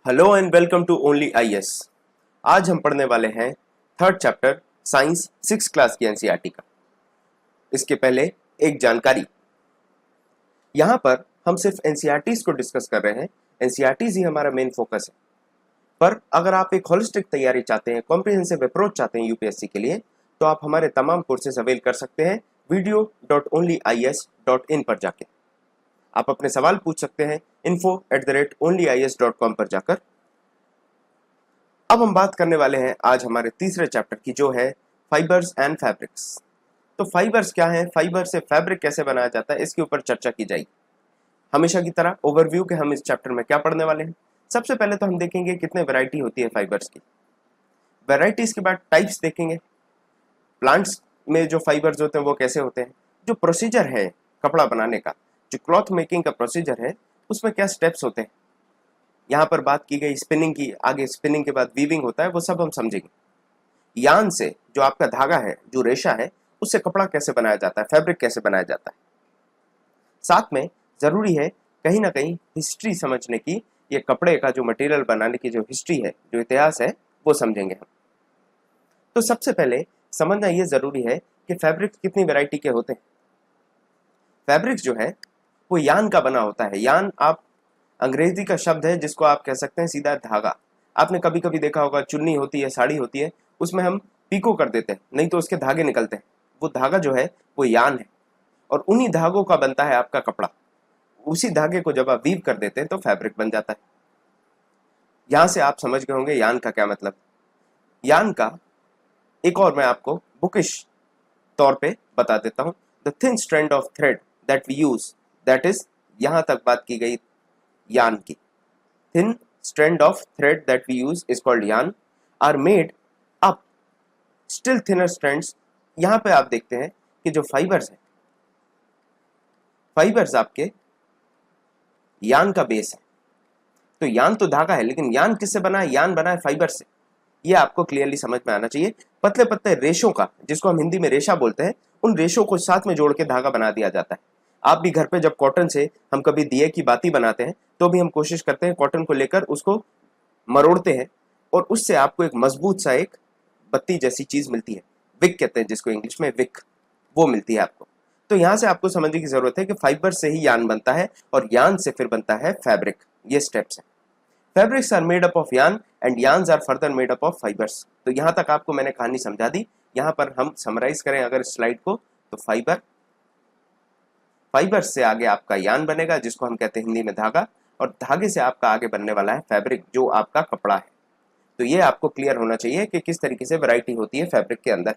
Hello and welcome to only IAS. आज हम पढ़ने वाले हैं थर्ड चैप्टर साइंस 6 क्लास की एनसीईआरटी का। इसके पहले एक जानकारी, यहाँ पर हम सिर्फ एनसीईआरटीज को डिस्कस कर रहे हैं। एनसीईआरटीज ही हमारा मेन फोकस है, पर अगर आप एक होलिस्टिक तैयारी चाहते हैं, कॉम्प्रिहेंसिव अप्रोच चाहते हैं यूपीएससी के लिए, तो आप हमारे तमाम कोर्सेज अवेल कर सकते हैं video.onlyies.in पर जाके। आप अपने सवाल पूछ सकते हैं info@onlyies.com पर जाकर। अब हम बात करने वाले हैं आज हमारे तीसरे चैप्टर की, जो है फाइबर्स एंड फैब्रिक्स। तो फाइबर्स क्या है, फाइबर से फैब्रिक कैसे बनाया जाता है, इसके ऊपर चर्चा की जाएगी। हमेशा की तरह ओवरव्यू के हम इस चैप्टर में क्या पढ़ने वाले हैं। सबसे पहले तो हम देखेंगे कितने वैरायटी होती है फाइबर्स की। वैरायटीज के बाद टाइप्स देखेंगे, प्लांट्स में जो फाइबर्स होते हैं वो कैसे होते हैं, जो प्रोसीजर है कपड़ा बनाने का, जो क्लॉथ मेकिंग का प्रोसीजर है उसमें क्या स्टेप्स होते हैं। यहाँ पर बात की गई स्पिनिंग की, आगे स्पिनिंग के बाद वीविंग होता है, वो सब हम समझेंगे। यान से जो आपका धागा है, जो रेशा है, उससे कपड़ा कैसे बनाया जाता है, फैब्रिक कैसे बनाया जाता है। साथ में जरूरी है कहीं ना कहीं हिस्ट्री समझने की, ये कपड़े का जो मटेरियल बनाने की जो हिस्ट्री है, जो इतिहास है, वो समझेंगे हम। तो सबसे पहले समझना ये जरूरी है कि फैब्रिक कितनी वैरायटी के होते हैं। फैब्रिक जो है वो यान का बना होता है। यान आप अंग्रेजी का शब्द है जिसको आप कह सकते हैं सीधा धागा। आपने कभी कभी देखा होगा, चुन्नी होती है, साड़ी होती है, उसमें हम पीको कर देते हैं, नहीं तो उसके धागे निकलते हैं। वो धागा जो है वो यान है, और उन्हीं धागों का बनता है आपका कपड़ा। उसी धागे को जब आप वीव कर देते हैं तो फैब्रिक बन जाता है। यहां से आप समझ गए होंगे यान का क्या मतलब। यान का एक और मैं आपको बुकिश तौर पे बता देता हूं। The thin strand of thread that we use, that is, यहां तक बात की गई यान की। thin strand of thread that we use is called yarn are made up still thinner strands। यहां पे आप देखते हैं कि जो फाइबर्स हैं, फाइबर्स आपके यान का बेस है। तो यान तो धागा है, लेकिन यान किससे बना है, यान बना है फाइबर से। ये आपको क्लियरली समझ में आना चाहिए। पतले पतले रेशों का, जिसको हम हिंदी में रेशा बोलते हैं, उन रेशों को साथ में जोड़ के धागा बना दिया जाता है। आप भी घर पे जब कॉटन से हम कभी दिए की बाती बनाते हैं, तो भी हम कोशिश करते हैं कॉटन को लेकर उसको मरोड़ते हैं, और उससे आपको एक मजबूत सा एक बत्ती जैसी चीज मिलती है। विक कहते हैं जिसको इंग्लिश में, विक, वो मिलती है आपको। तो यहां से आपको समझने की जरूरत है कि फाइबर से ही यान बनता है, और यान से फिर बनता है फैब्रिक। ये स्टेप्स हैं। Fabrics are made up of yarn and yarns are further made up of fibres. तो यहां तक आपको मैंने कहानी समझा दी। यहां पर हम समराइज करें अगर स्लाइड को, तो फाइबर, फाइबर्स से आगे आपका यान बनेगा, जिसको हम कहते हैं हिंदी में धागा, और धागे से आपका आगे बनने वाला है फैब्रिक, जो आपका कपड़ा है। तो ये आपको क्लियर होना चाहिए कि किस तरीके से वैरायटी होती है फैब्रिक के अंदर।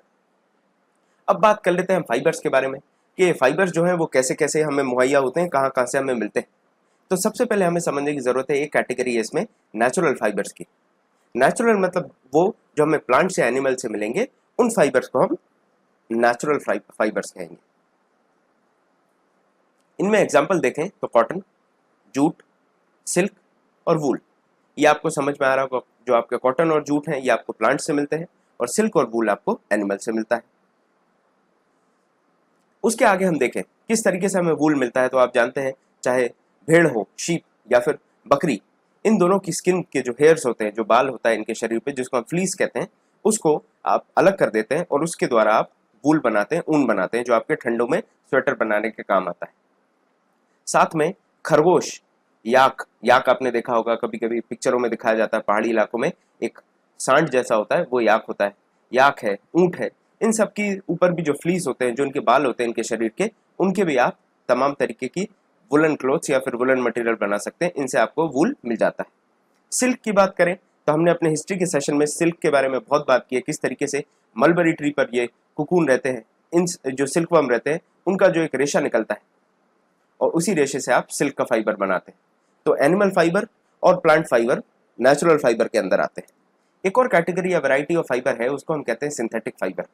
अब बात कर लेते हैं फाइबर्स के बारे में, कि फाइबर्स जो हैं वो कैसे कैसे हमें मुहैया होते हैं, कहाँ कहाँ से हमें मिलते हैं। तो सबसे पहले हमें समझने की जरूरत है, एक कैटेगरी है इसमें नेचुरल फाइबर्स की। नेचुरल मतलब वो जो हमें प्लांट से, एनिमल से मिलेंगे, उन फाइबर्स को हम नेचुरल फाइबर्स कहेंगे। इनमें एग्जाम्पल देखें तो कॉटन, जूट, सिल्क और वूल। ये आपको समझ में आ रहा होगा, जो आपके कॉटन और जूट हैं ये आपको प्लांट से मिलते हैं, और सिल्क और वूल आपको एनिमल से मिलता है। उसके आगे हम देखें किस तरीके से हमें वूल मिलता है, तो आप जानते हैं, चाहे भेड़ हो, शीप या फिर बकरी, इन दोनों की स्किन के जो हेयर्स होते हैं, जो बाल होता है इनके शरीर पे, जिसको हम फ्लीस कहते हैं, उसको आप अलग कर देते हैं, और उसके द्वारा आप वूल बनाते हैं, ऊन बनाते हैं, जो आपके ठंडों में स्वेटर बनाने के काम आता है। साथ में खरगोश, याक, याक आपने देखा होगा, कभी कभी पिक्चरों में दिखाया जाता है, पहाड़ी इलाकों में एक सांड जैसा होता है, वो याक होता है। याक है, ऊंट है, इन सब की ऊपर भी जो फ्लीस होते हैं, जो इनके बाल होते हैं इनके शरीर के, उनके भी आप तमाम तरीके की वुलन क्लोथ्स या फिर वुलन मटेरियल बना सकते हैं। इनसे आपको वूल मिल जाता है। सिल्क की बात करें तो हमने अपने हिस्ट्री के सेशन में सिल्क के बारे में बहुत बात की है, किस तरीके से मलबरी ट्री पर ये कुकून रहते हैं, इन जो सिल्क वर्म रहते हैं, उनका जो एक रेशा निकलता है, और उसी रेशे से आप सिल्क का फाइबर बनाते हैं। तो एनिमल फाइबर और प्लांट फाइबर नेचुरल फाइबर के अंदर आते हैं। एक और कैटेगरी या वैरायटी ऑफ फाइबर है, उसको हम कहते हैं सिंथेटिक फाइबर।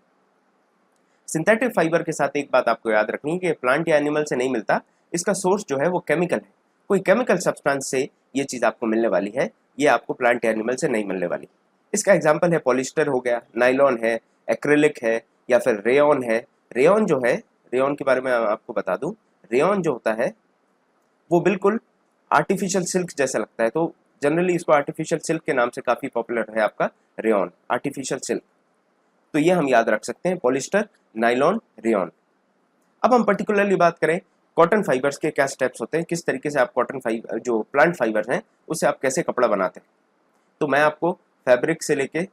सिंथेटिक फाइबर के साथ एक बात आपको याद रखनी है कि प्लांट या एनिमल से नहीं मिलता, इसका सोर्स जो है वो केमिकल है। कोई केमिकल सब्सटेंस से ये चीज आपको मिलने वाली है, ये आपको प्लांट या एनिमल से नहीं मिलने वाली। इसका एग्जाम्पल है पॉलिस्टर हो गया, नाइलॉन है, एक्रिलिक है, या फिर रेयॉन है। रेयॉन जो है, रेयॉन के बारे में आपको बता दूं, रेयॉन जो होता है वो बिल्कुल आर्टिफिशियल सिल्क जैसा लगता है। तो जनरली इसको आर्टिफिशियल सिल्क के नाम से काफ़ी पॉपुलर है आपका रेयॉन, आर्टिफिशियल सिल्क। तो ये हम याद रख सकते हैं, पॉलिस्टर, नाइलॉन, रेयॉन। अब हम पर्टिकुलरली बात करें कॉटन फाइबर्स के क्या स्टेप्स होते हैं, किस तरीके से आप कॉटन फाइबर जो प्लांट फाइबर हैं उससे आप कैसे कपड़ा बनाते हैं। तो मैं आपको फैब्रिक से लेके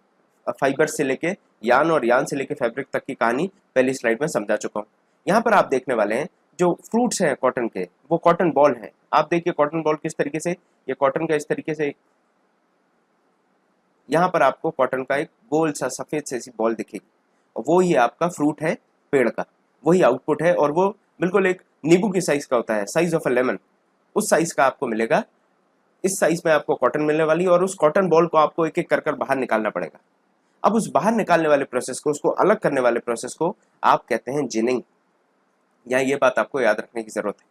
फाइबर से लेके यान और यान से लेके फैब्रिक तक की कहानी पहली स्लाइड में समझा चुका हूँ। यहाँ पर आप देखने वाले हैं जो फ्रूट्स हैं कॉटन के, वो कॉटन बॉल हैं। आप देखिए कॉटन बॉल किस तरीके से, ये कॉटन का इस तरीके से, यहाँ पर आपको कॉटन का एक गोल सा सफेद सी बॉल दिखेगी और वो ही आपका फ्रूट है पेड़ का, वही आउटपुट है और वो बिल्कुल एक नींबू की साइज का होता है, साइज ऑफ अ लेमन, उस साइज का आपको मिलेगा। इस साइज में आपको कॉटन मिलने वाली और उस कॉटन बॉल को आपको एक एक कर कर बाहर निकालना पड़ेगा। अब उस बाहर निकालने वाले प्रोसेस को, उसको अलग करने वाले प्रोसेस को आप कहते हैं जिनिंग। यहाँ ये बात आपको याद रखने की जरूरत है।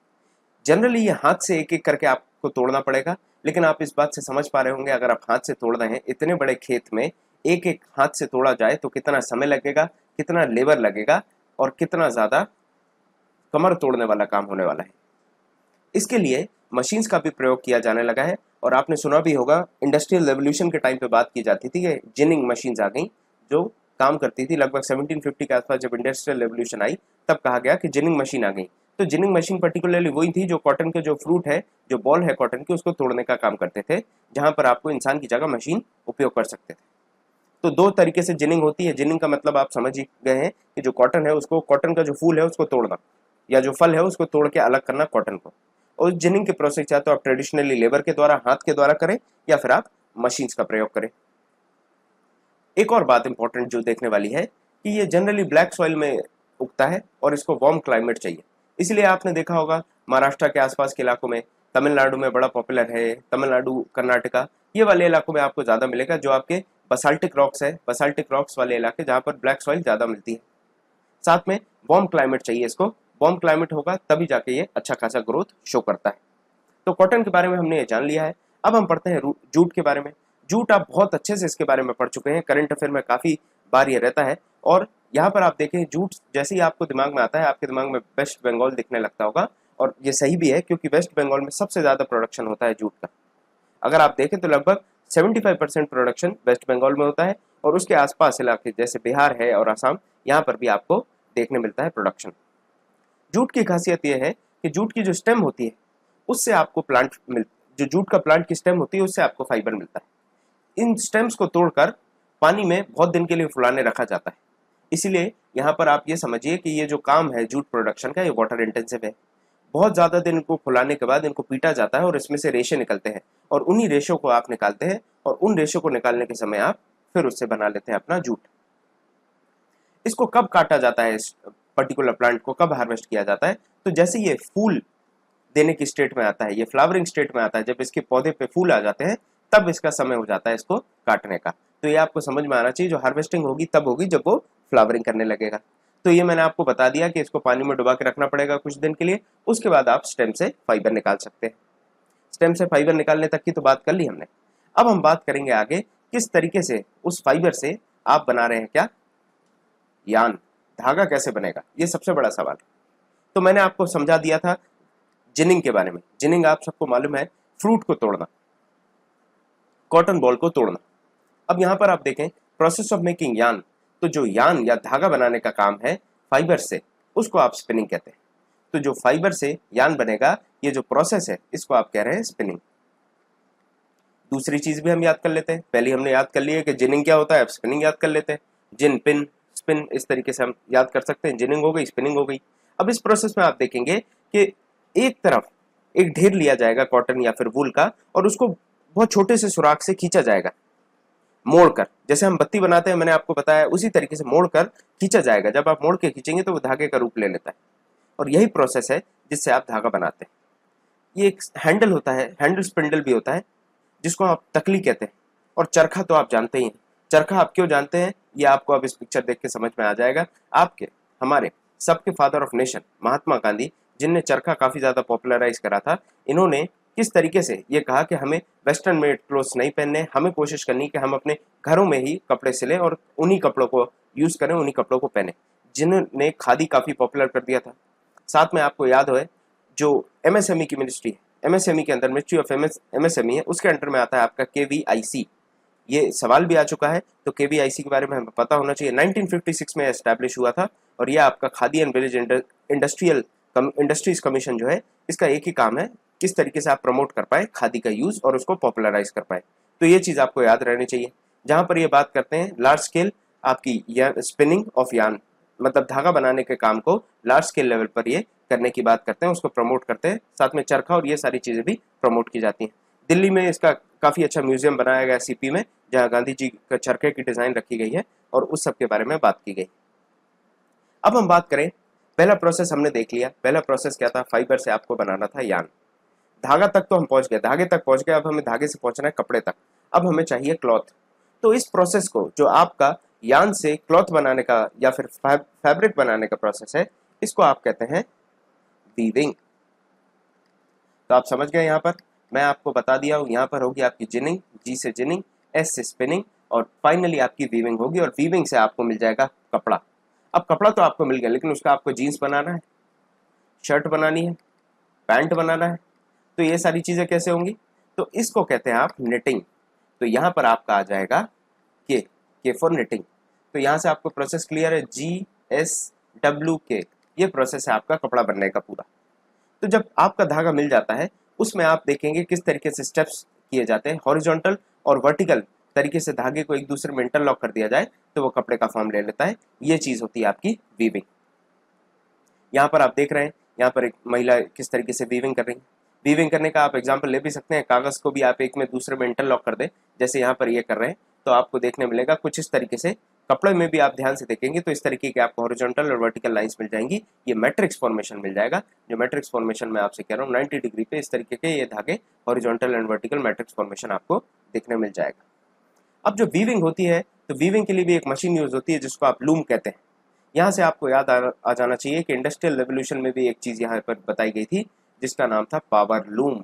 जनरली ये हाथ से एक एक करके आपको तोड़ना पड़ेगा, लेकिन आप इस बात से समझ पा रहे होंगे अगर आप हाथ से तोड़ रहे हैं इतने बड़े खेत में एक एक हाथ से तोड़ा जाए तो कितना समय लगेगा, कितना लेबर लगेगा और कितना ज्यादा कमर तोड़ने वाला काम होने वाला है। इसके लिए मशीन्स का भी प्रयोग किया जाने लगा है और आपने सुना भी होगा इंडस्ट्रियल रेवोल्यूशन के टाइम पे बात की जाती थी कि जिनिंग मशीन्स आ गई जो काम करती थी। लगभग 1750 के आसपास जब इंडस्ट्रियल रेवोल्यूशन आई तब कहा गया कि जिनिंग मशीन आ गई। तो जिनिंग मशीन पर्टिकुलरली वही थी जो कॉटन के जो फ्रूट है, जो बॉल है कॉटन की, उसको तोड़ने का काम करते थे, जहां पर आपको इंसान की जगह मशीन उपयोग कर सकते थे। तो दो तरीके से जिनिंग होती है। जिनिंग का मतलब आप समझ ही गए हैं कि जो कॉटन है उसको, कॉटन का जो फूल है उसको तोड़ना या जो फल है उसको तोड़ के अलग करना कॉटन को। और जिनिंग के प्रोसेस चाहे तो आप ट्रेडिशनली लेबर के द्वारा, हाथ के द्वारा करें या फिर आप मशीन्स का प्रयोग करें। एक और बात इंपॉर्टेंट जो देखने वाली है कि ये जनरली ब्लैक सॉइल में उगता है और इसको वार्म क्लाइमेट चाहिए। इसलिए आपने देखा होगा महाराष्ट्र के आसपास के इलाकों में, तमिलनाडु में बड़ा पॉपुलर है, तमिलनाडु, कर्नाटका, ये वाले इलाकों में आपको ज्यादा मिलेगा जो आपके बसाल्टिक रॉक्स है, बसाल्टिक रॉक्स वाले इलाके जहां पर ब्लैक सॉइल ज्यादा मिलती है। साथ में वार्म क्लाइमेट चाहिए इसको, वार्म क्लाइमेट होगा तभी जाके ये अच्छा खासा ग्रोथ शो करता है। तो कॉटन के बारे में हमने ये जान लिया है। अब हम पढ़ते हैं जूट के बारे में। जूट आप बहुत अच्छे से इसके बारे में पढ़ चुके हैं, करंट अफेयर में काफी बार ये रहता है। और यहाँ पर आप देखें जूट जैसे ही आपको दिमाग में आता है आपके दिमाग में वेस्ट बंगाल दिखने लगता होगा, और ये सही भी है क्योंकि वेस्ट बंगाल में सबसे ज्यादा प्रोडक्शन होता है जूट का। अगर आप देखें तो लगभग 75% प्रोडक्शन वेस्ट बंगाल में होता है और उसके आसपास इलाके जैसे बिहार है और असम, यहाँ पर भी आपको देखने मिलता है प्रोडक्शन। जूट की खासियत यह है कि जूट की जो स्टेम होती है उससे आपको जो जूट का प्लांट की स्टेम होती है उससे आपको फाइबर मिलता है। इन स्टेम्स को तोड़कर पानी में बहुत दिन के लिए फुलाने रखा जाता है। इसीलिए यहाँ पर आप ये समझिए कि ये जो काम है जूट प्रोडक्शन का, ये वाटर इंटेंसिव है। बहुत ज्यादा दिन इनको फुलाने के बाद इनको पीटा जाता है और इसमें से रेशे निकलते हैं और उन्हीं रेशों को आप निकालते हैं और उन रेशों को निकालने के समय आप फिर उससे बना लेते हैं अपना जूट। इसको कब काटा जाता है, इस पर्टिकुलर प्लांट को कब हार्वेस्ट किया जाता है, तो जैसे ये फूल देने की स्टेट में आता है, ये फ्लावरिंग स्टेट में आता है, जब इसके पौधे पे फूल आ जाते हैं तब इसका समय हो जाता है इसको काटने का। तो ये आपको समझ में आना चाहिए, जो हार्वेस्टिंग होगी तब होगी जब वो फ्लावरिंग करने लगेगा। तो ये मैंने आपको बता दिया कि इसको पानी में डुबा के रखना पड़ेगा कुछ दिन के लिए, उसके बाद आप स्टेम से फाइबर निकाल सकते हैं। स्टेम से फाइबर निकालने तक की तो बात कर ली हमने। अब हम बात करेंगे आगे किस तरीके से उस फाइबर से आप बना रहे हैं क्या, यान, धागा कैसे बनेगा, ये सबसे बड़ा सवाल। तो मैंने आपको समझा दिया था जिनिंग के बारे में। जिनिंग आप सबको मालूम है, फ्रूट को तोड़ना, कॉटन बॉल को तोड़ना। अब यहां पर आप देखें प्रोसेस ऑफ मेकिंग यान, तो जो यान या धागा बनाने का काम है फाइबर से, उसको आप स्पिनिंग कहते हैं। तो जो फाइबर से यान बनेगा, ये जो प्रोसेस है इसको आप कह रहे हैं स्पिनिंग। दूसरी चीज भी हम याद कर लेते हैं। पहले हमने याद कर लिया कि जिनिंग क्या होता है, अब स्पिनिंग याद कर लेते हैं। जिन, पिन, स्पिन, इस तरीके से हम याद कर सकते हैं। जिनिंग हो गई, स्पिनिंग हो गई। अब इस प्रोसेस में आप देखेंगे कि एक तरफ एक ढेर लिया जाएगा कॉटन या फिर वूल का और उसको बहुत छोटे से सुराख से खींचा जाएगा, मोड़कर, जैसे हम बत्ती बनाते हैं मैंने आपको बताया, उसी तरीके से मोड़कर खींचा जाएगा। जब आप मोड़ के खींचेंगे तो वो धागे का रूप ले लेता है और यही प्रोसेस है जिससे आप धागा बनाते हैं। ये एक हैंडल होता है, हैंडल स्पिंडल भी होता है, जिसको आप तकली कहते हैं। और चरखा तो आप जानते ही हैं। चरखा आप क्यों जानते हैं ये आपको अब इस पिक्चर देख के समझ में आ जाएगा। आपके, हमारे सबके father of nation Mahatma Gandhi, जिनने चरखा काफी ज्यादा पॉपुलराइज करा था, इन्होंने किस तरीके से ये कहा कि हमें वेस्टर्न मेड क्लोथ्स नहीं पहनने, हमें कोशिश करनी कि हम अपने घरों में ही कपड़े सिलें और उन्हीं कपड़ों को यूज करें, उन्हीं कपड़ों को पहने, जिन्होंने खादी काफी पॉपुलर कर दिया था। साथ में आपको याद हो जो एमएसएमई की मिनिस्ट्री है, MSME के अंदर, मिनिस्ट्री ऑफ MSME है, उसके अंडर में आता है आपका KVIC। ये सवाल भी आ चुका है, तो KVIC के बारे में हमें पता होना चाहिए। 1956 में एस्टैब्लिश हुआ था और ये आपका khadi and village industries commission जो है, इसका एक ही काम है, किस तरीके से आप प्रमोट कर पाए खादी का यूज और उसको पॉपुलराइज कर पाए। तो ये चीज आपको याद रहनी चाहिए। जहां पर ये बात करते हैं लार्ज स्केल आपकी स्पिनिंग ऑफ यार्न, मतलब धागा बनाने के काम को लार्ज स्केल लेवल पर ये करने की बात करते हैं, उसको प्रमोट करते हैं। साथ में चरखा और ये सारी चीजें भी प्रमोट की जाती हैं। दिल्ली में इसका काफी अच्छा म्यूजियम बनाया गया CP में, जहां गांधी जी का चरखे की डिजाइन रखी गई है और उस सब के बारे में बात की गई। अब हम बात करें, पहला प्रोसेस हमने देख लिया। पहला प्रोसेस क्या था? फाइबर से आपको बनाना था यार्न। धागा तक तो हम पहुंच गए, धागे तक पहुंच गए। अब हमें धागे से पहुंचना है कपड़े तक। अब हमें चाहिए क्लॉथ। तो इस प्रोसेस को, जो आपका यार्न से क्लॉथ बनाने का या फिर फैब्रिक बनाने का प्रोसेस है, इसको आप कहते हैं वीविंग। तो आप समझ गए। यहाँ पर मैं आपको बता दिया हूँ, यहाँ पर होगी आपकी जिनिंग, G से जिनिंग, S से स्पिनिंग और फाइनली आपकी वीविंग होगी और वीविंग से आपको मिल जाएगा कपड़ा। अब कपड़ा तो आपको मिल गया, लेकिन उसका आपको जीन्स बनाना है, शर्ट बनानी है, पैंट बनाना है। तो ये सारी चीजें कैसे होंगी? तो इसको कहते हैं आप निटिंग। तो यहाँ पर आपका आ जाएगा के फॉर निटिंग। तो यहाँ से आपको प्रोसेस क्लियर है, GSWK, ये प्रोसेस है आपका कपड़ा बनने का पूरा। तो जब आपका धागा मिल जाता है, उसमें आप देखेंगे किस तरीके से स्टेप्स किए जाते हैं। हॉरिजॉन्टल और वर्टिकल तरीके से धागे को एक दूसरे में इंटरलॉक कर दिया जाए तो वो कपड़े का फॉर्म ले लेता है। ये चीज होती है आपकी वीविंग। यहाँ पर आप देख रहे हैं, यहाँ पर एक महिला किस तरीके से वीविंग कर रही है। वीविंग करने का आप एग्जाम्पल ले भी सकते हैं। कागज को भी आप एक में दूसरे में इंटरलॉक कर दे, जैसे यहाँ पर ये कर रहे हैं, तो आपको देखने मिलेगा कुछ इस तरीके से। कपड़े में भी आप ध्यान से देखेंगे तो इस तरीके के आपको हॉरिजॉन्टल और वर्टिकल लाइंस मिल जाएंगी। ये मैट्रिक्स फॉर्मेशन मिल जाएगा। जो मैट्रिक्स फॉर्मेशन मैं आपसे कह रहा हूँ, 90 डिग्री पे इस तरीके के ये धागे horizontal and vertical matrix formation आपको देखने मिल जाएगा। अब जो वीविंग होती है, तो वीविंग के लिए भी एक मशीन यूज होती है जिसको आप लूम कहते हैं। यहाँ से आपको याद आ जाना चाहिए कि इंडस्ट्रियल रेवोल्यूशन में भी एक चीज यहाँ पर बताई गई थी जिसका नाम था पावर लूम।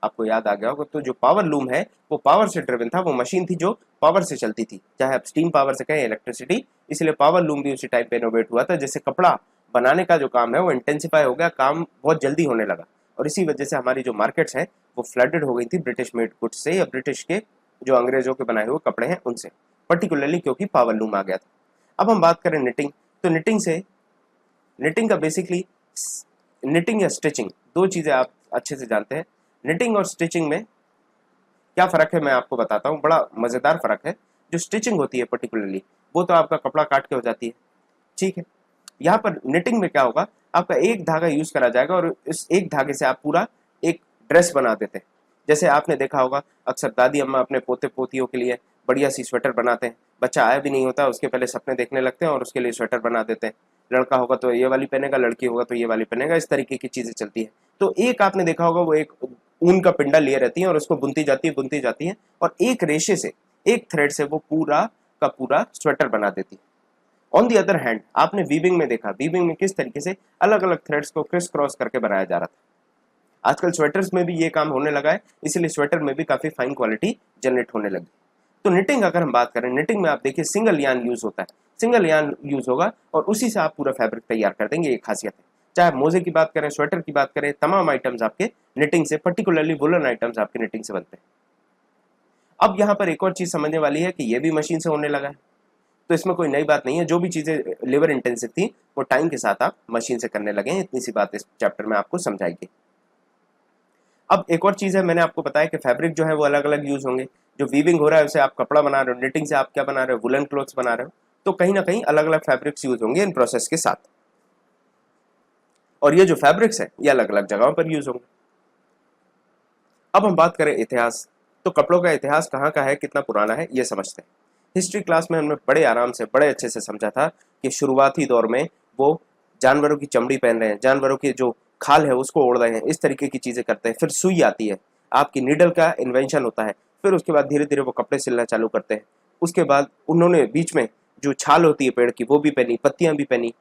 आपको याद आ गया होगा। तो जो पावर लूम है वो पावर से ड्रिवन था, वो मशीन थी जो पावर से चलती थी, चाहे आप स्टीम पावर से कहें, इलेक्ट्रिसिटी। इसलिए पावर लूम भी उसी टाइम पे इनोवेट हुआ था। जैसे कपड़ा बनाने का जो काम है वो इंटेंसिफाई हो गया, काम बहुत जल्दी होने लगा और इसी वजह से हमारी जो मार्केट्स हैं वो फ्लडेड हो गई थी ब्रिटिश मेड गुड्स से, या ब्रिटिश के जो अंग्रेजों के बनाए हुए कपड़े हैं उनसे, पर्टिकुलरली क्योंकि पावर लूम आ गया था। अब हम बात करें निटिंग। तो निटिंग का बेसिकली, निटिंग या स्टिचिंग, दो चीजें आप अच्छे से जानते हैं। निटिंग और स्टिचिंग में क्या फर्क है मैं आपको बताता हूँ, बड़ा मजेदार फर्क है। जो स्टिचिंग होती है पर्टिकुलरली, वो तो आपका कपड़ा काट के हो जाती है, ठीक है। यहाँ पर निटिंग में क्या होगा, आपका एक धागा यूज करा जाएगा और इस एक धागे से आप पूरा एक ड्रेस बना देते हैं। जैसे आपने देखा होगा अक्सर दादी अम्मा अपने पोते पोतियों के लिए बढ़िया सी स्वेटर बनाते हैं। बच्चा आया भी नहीं होता, उसके पहले सपने देखने लगते हैं और उसके लिए स्वेटर बना देते हैं। लड़का होगा तो ये वाली पहनेगा, लड़की होगा तो ये वाली पहनेगा, इस तरीके की चीजें चलती है। तो एक आपने देखा होगा वो एक ऊन का पिंडा लिए रहती है और उसको बुनती जाती है और एक रेशे से, एक थ्रेड से वो पूरा का पूरा स्वेटर बना देती है। ऑन दी अदर हैंड आपने वीविंग में देखा, वीविंग में किस तरीके से अलग अलग थ्रेड्स को क्रिस क्रॉस करके बनाया जा रहा था। आजकल स्वेटर्स में भी ये काम होने लगा है, इसलिए स्वेटर में भी काफी फाइन क्वालिटी जनरेट होने लगी। तो निटिंग अगर हम बात करें, निटिंग में आप देखिए सिंगल यार्न यूज होता है, सिंगल यार्न यूज होगा और उसी से आप पूरा फैब्रिक तैयार कर देंगे। एक खासियत है, चाहे मोजे की बात करें, स्वेटर की बात करें, तमाम आइटम्स आपके निटिंग से, पर्टिकुलरली वुलन आइटम्स आपके निटिंग से बनते हैं। अब यहाँ पर एक और चीज समझने वाली है कि ये भी मशीन से होने लगा है, तो इसमें कोई नई बात नहीं है। जो भी चीजें लेबर इंटेंसिव थी वो टाइम के साथ आप मशीन से करने लगे हैं। इतनी सी बात इस चैप्टर में आपको समझाई गई। अब एक और चीज है, मैंने आपको बताया कि फैब्रिक जो है वो अलग अलग यूज होंगे। जो वीविंग हो रहा है उसे आप कपड़ा बना रहे हो, निटिंग से आप क्या बना रहे हो, वुलन क्लोथ्स बना रहे हो, तो कहीं ना कहीं अलग अलग फैब्रिक्स यूज होंगे इन प्रोसेस के साथ। और ये जो फैब्रिक्स है ये अलग अलग जगहों पर यूज होंगे। अब हम बात करें इतिहास, तो कपड़ों का इतिहास कहाँ का है, कितना पुराना है, ये समझते हैं। हिस्ट्री क्लास में हमने बड़े आराम से, बड़े अच्छे से समझा था कि शुरुआती दौर में वो जानवरों की चमड़ी पहन रहे हैं, जानवरों की जो खाल है उसको ओढ़ रहे हैं, इस तरीके की चीजें करते हैं। फिर सुई आती है, आपकी नीडल का इन्वेंशन होता है, फिर उसके बाद धीरे धीरे वो कपड़े सिलना चालू करते हैं। उसके बाद उन्होंने बीच में जो छाल होती है पेड़ की वो भी पहनी, पत्तियां भी पहनी।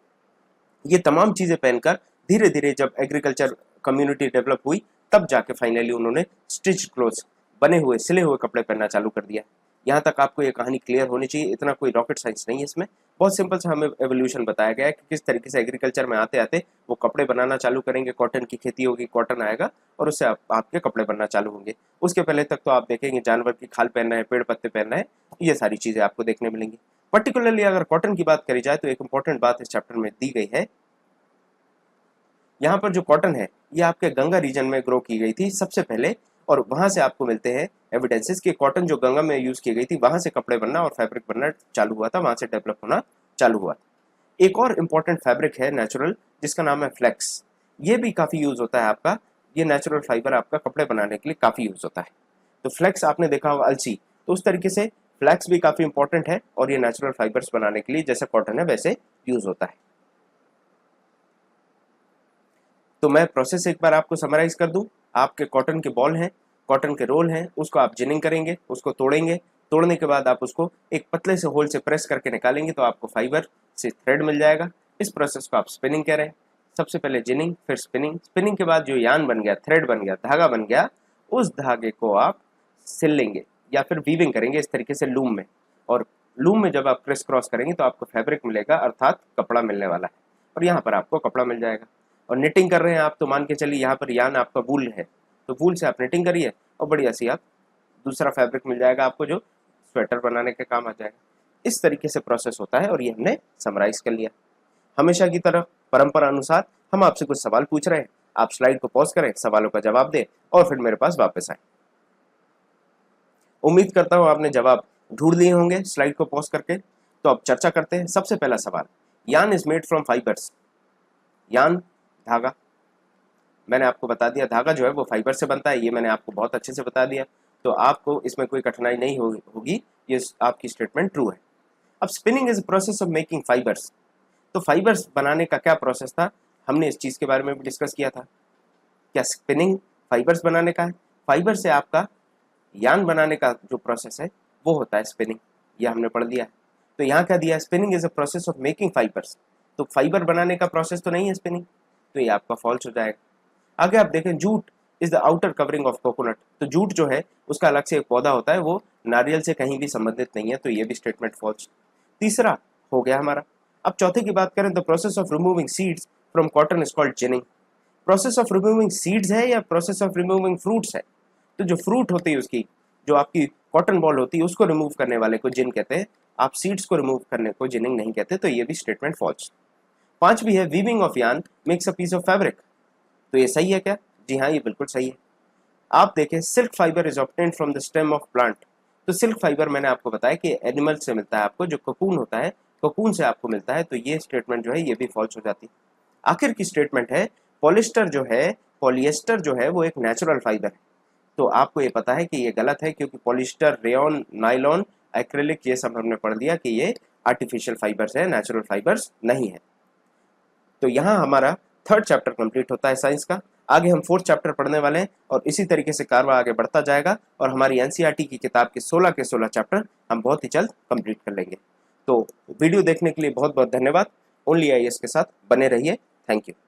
ये तमाम चीजें पहनकर धीरे धीरे जब एग्रीकल्चर कम्युनिटी डेवलप हुई, तब जाके फाइनली उन्होंने स्टिच क्लोथ्स, बने हुए सिले हुए कपड़े पहनना चालू कर दिया। यहाँ तक आपको ये कहानी क्लियर होनी चाहिए, इतना कोई रॉकेट साइंस नहीं है इसमें, बहुत सिंपल सा हमें एवोल्यूशन बताया गया है कि किस तरीके से एग्रीकल्चर में आते आते वो कपड़े बनाना चालू करेंगे, कॉटन की खेती होगी, कॉटन आएगा और उससे आपके कपड़े बनना चालू होंगे। उसके पहले तक तो आप देखेंगे जानवर की खाल पहनना है, पेड़ पत्ते पहनना है, ये सारी चीजें आपको देखने मिलेंगी। पर्टिकुलरली अगर कॉटन की बात करी जाए तो एक इंपॉर्टेंट बात इस चैप्टर में दी गई है। यहाँ पर जो कॉटन है ये आपके गंगा रीजन में ग्रो की गई थी सबसे पहले, और वहां से आपको मिलते हैं एविडेंसेस कि कॉटन जो गंगा में यूज की गई थी वहां से कपड़े बनना और फैब्रिक बनना चालू हुआ था, वहां से डेवलप होना चालू हुआ। एक और इम्पॉर्टेंट फैब्रिक है नेचुरल, जिसका नाम है फ्लेक्स। ये भी काफी यूज होता है आपका, ये नेचुरल फाइबर आपका कपड़े बनाने के लिए काफी यूज होता है। तो फ्लेक्स आपने देखा होगा अलसी, तो उस तरीके से फ्लेक्स भी काफी इंपॉर्टेंट है और ये नेचुरल फाइबर्स बनाने के लिए जैसे कॉटन है वैसे यूज होता है। तो मैं प्रोसेस एक बार आपको समराइज कर दूं। आपके कॉटन के बॉल हैं, कॉटन के रोल हैं, उसको आप जिनिंग करेंगे, उसको तोड़ेंगे, तोड़ने के बाद आप उसको एक पतले से होल से प्रेस करके निकालेंगे तो आपको फाइबर से थ्रेड मिल जाएगा। इस प्रोसेस को आप स्पिनिंग कह रहे हैं। सबसे पहले जिनिंग, फिर स्पिनिंग, स्पिनिंग के बाद जो यान बन गया, थ्रेड बन गया, धागा बन गया, उस धागे को आप सिल लेंगे या फिर वीविंग करेंगे इस तरीके से लूम में, और लूम में जब आप क्रिस क्रॉस करेंगे तो आपको फैब्रिक मिलेगा, अर्थात कपड़ा मिलने वाला है, और यहाँ पर आपको कपड़ा मिल जाएगा। और निटिंग कर रहे हैं आप तो मान के चलिए यहाँ पर यान आपका वूल है, तो वूल से आप निटिंग करिए और बढ़िया सी आप दूसरा फैब्रिक मिल जाएगा आपको जो स्वेटर बनाने के काम आ जाएगा। इस तरीके से प्रोसेस होता है और ये हमने समराइज कर लिया। हमेशा की तरह परंपरा अनुसार हम आपसे कुछ सवाल पूछ रहे हैं, आप स्लाइड को पॉज करें, सवालों का जवाब दें और फिर मेरे पास वापस आए। उम्मीद करता हूं आपने जवाब ढूंढ लिए होंगे स्लाइड को पॉज करके। तो अब चर्चा करते हैं। सबसे पहला सवाल, यान इज मेड फ्रॉम फाइबर्स। यान धागा, मैंने आपको बता दिया धागा जो है वो फाइबर से बनता है, ये मैंने आपको बहुत अच्छे से बता दिया, तो आपको इसमें कोई कठिनाई नहीं होगी, ये आपकी स्टेटमेंट ट्रू है। अब spinning is process of making fibres, तो फाइबर्स बनाने का क्या प्रोसेस था, हमने इस चीज के बारे में भी डिस्कस किया था। क्या स्पिनिंग फाइबर्स बनाने का है? फाइबर से आपका यान बनाने का जो प्रोसेस है वो होता है स्पिनिंग, ये हमने पढ़ लिया है। तो यहाँ क्या दिया है, spinning is a process of making fibres, तो फाइबर बनाने का प्रोसेस तो नहीं है स्पिनिंग, तो ये आपका फॉल्स हो जाएगा। आगे आप देखें, jute is the outer covering of coconut, तो जूट जो है उसका अलग से एक पौधा होता है, वो नारियल से कहीं भी संबंधित नहीं है, तो ये भी स्टेटमेंट फॉल्स। तीसरा हो गया हमारा। अब चौथे की बात करें, the process of removing seeds from cotton is called ginning. Process of removing seeds है या प्रोसेस ऑफ रिमूविंग फ्रूट्स है? तो जो फ्रूट होती है उसकी, जो आपकी कॉटन बॉल होती है उसको रिमूव करने वाले को जिन कहते हैं, आप सीड्स को रिमूव करने को जिनिंग नहीं कहते, तो ये भी स्टेटमेंट फॉल्स। पांचवी है, weaving of yarn makes a piece of fabric, तो ये सही है क्या? जी हाँ, ये बिल्कुल सही है। आप देखें, silk fibre is obtained from the stem of plant, तो सिल्क फाइबर मैंने आपको बताया कि एनिमल से मिलता है, आपको जो कोकून होता है कोकून से आपको मिलता है, तो ये स्टेटमेंट जो है ये भी फॉल्स हो जाती है। आखिर की स्टेटमेंट है, पॉलिस्टर जो है, पॉलिएस्टर जो है वो एक नेचुरल फाइबर है, तो आपको ये पता है कि ये गलत है, क्योंकि पॉलिस्टर, रेयन, नायलॉन, एक्रेलिक, ये सब हमने पढ़ लिया कि ये आर्टिफिशियल फाइबर्स है, नेचुरल फाइबर्स नहीं है। तो यहाँ हमारा थर्ड चैप्टर कंप्लीट होता है साइंस का। आगे हम फोर्थ चैप्टर पढ़ने वाले हैं और इसी तरीके से कारवा आगे बढ़ता जाएगा और हमारी एनसीईआरटी की किताब के 16 चैप्टर हम बहुत ही जल्द कंप्लीट कर लेंगे। तो वीडियो देखने के लिए बहुत बहुत धन्यवाद। ओनली आईएएस के साथ बने रहिए। Thank you.